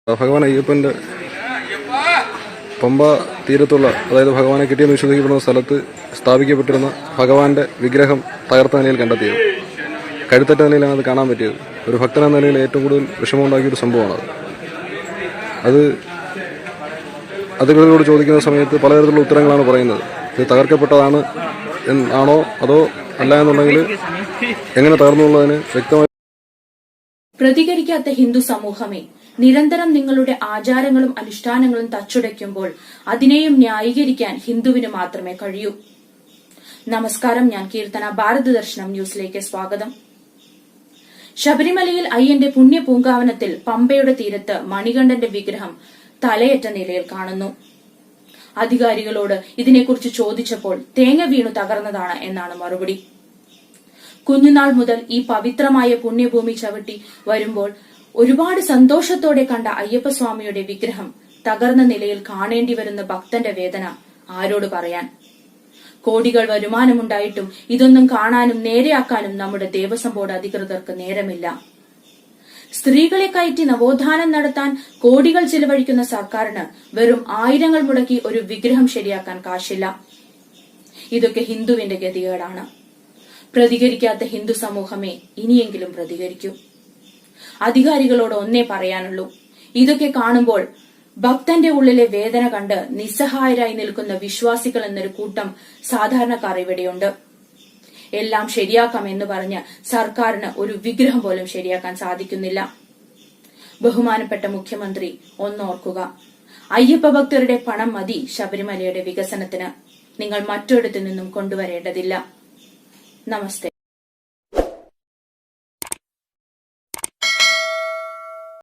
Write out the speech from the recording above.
ഭഗവാൻ അയ്യപ്പന്റെ പമ്പ തീരത്തുള്ള, അതായത് ഭഗവാനെ കിട്ടിയെന്ന് വിശ്വസിക്കപ്പെടുന്ന സ്ഥലത്ത് സ്ഥാപിക്കപ്പെട്ടിരുന്ന ഭഗവാന്റെ വിഗ്രഹം തകർത്ത നിലയിൽ കണ്ടെത്തിയത്. കഴുത്തറ്റ നിലയിലാണ് അത് കാണാൻ പറ്റിയത്. ഒരു ഭക്തനെന്ന നിലയിൽ ഏറ്റവും കൂടുതൽ വിഷമമുണ്ടാക്കിയൊരു സംഭവമാണത്. അത് അധികൃതരോട് ചോദിക്കുന്ന സമയത്ത് പലതരത്തിലുള്ള ഉത്തരങ്ങളാണ് പറയുന്നത്. ഇത് തകർക്കപ്പെട്ടതാണ് ആണോ അതോ അല്ല എന്നുണ്ടെങ്കിൽ എങ്ങനെ തകർന്നുള്ളതിന് വ്യക്തമായി പ്രതികരിക്കാത്ത ഹിന്ദു സമൂഹമേ, നിരന്തരം നിങ്ങളുടെ ആചാരങ്ങളും അനുഷ്ഠാനങ്ങളും തച്ചുടയ്ക്കുമ്പോൾ അതിനെയും ന്യായീകരിക്കാൻ ഹിന്ദുവിന് മാത്രമേ കഴിയൂ. നമസ്കാരം, ഞാൻ കീർത്തന. ഭാരത ദർശനം ന്യൂസിലേക്ക് സ്വാഗതം. ശബരിമലയിൽ അയ്യന്റെ പുണ്യ പൂങ്കാവനത്തിൽ പമ്പയുടെ തീരത്ത് മണികണ്ഠന്റെ വിഗ്രഹം തലയറ്റ നിലയിൽ കാണുന്നു. അധികാരികളോട് ഇതിനെക്കുറിച്ച് ചോദിച്ചപ്പോൾ തേങ്ങ വീണു തകർന്നതാണ് എന്നാണ് മറുപടി. കുഞ്ഞുനാൾ മുതൽ ഈ പവിത്രമായ പുണ്യഭൂമി ചവിട്ടി വരുമ്പോൾ ഒരുപാട് സന്തോഷത്തോടെ കണ്ട അയ്യപ്പസ്വാമിയുടെ വിഗ്രഹം തകർന്ന നിലയിൽ കാണേണ്ടി വരുന്ന ഭക്തന്റെ വേദന ആരോട് പറയാൻ? കോടികൾ വരുമാനമുണ്ടായിട്ടും ഇതൊന്നും കാണാനും നേരെയാക്കാനും നമ്മുടെ ദേവസ്വം ബോർഡ് അധികൃതർക്ക് നേരമില്ല. സ്ത്രീകളെ കയറ്റി നവോത്ഥാനം നടത്താൻ കോടികൾ ചിലവഴിക്കുന്ന സർക്കാരിന് വെറും ആയിരങ്ങൾ മുടക്കി ഒരു വിഗ്രഹം ശരിയാക്കാൻ കാശില്ല. ഇതൊക്കെ ഹിന്ദുവിന്റെ ഗതികേടാണ്. പ്രതികരിക്കാത്ത ഹിന്ദു സമൂഹമേ, ഇനിയെങ്കിലും പ്രതികരിക്കൂ. അധികാരികളോട് ഒന്നേ പറയാനുള്ളൂ, ഇതൊക്കെ കാണുമ്പോൾ ഭക്തന്റെ ഉള്ളിലെ വേദന കണ്ട് നിസ്സഹായരായി നിൽക്കുന്ന വിശ്വാസികൾ എന്നൊരു കൂട്ടം സാധാരണക്കാർ ഇവിടെയുണ്ട്. എല്ലാം ശരിയാക്കാം എന്ന് പറഞ്ഞ് സർക്കാരിന് ഒരു വിഗ്രഹം പോലും ശരിയാക്കാൻ സാധിക്കുന്നില്ല. ബഹുമാനപ്പെട്ട മുഖ്യമന്ത്രി, ഒന്നോർക്കുക, അയ്യപ്പ ഭക്തരുടെ പണം മതി ശബരിമലയുടെ വികസനത്തിന്. നിങ്ങൾ മറ്റൊരിടത്തു നിന്നും കൊണ്ടുവരേണ്ടതില്ല. നമസ്തേ.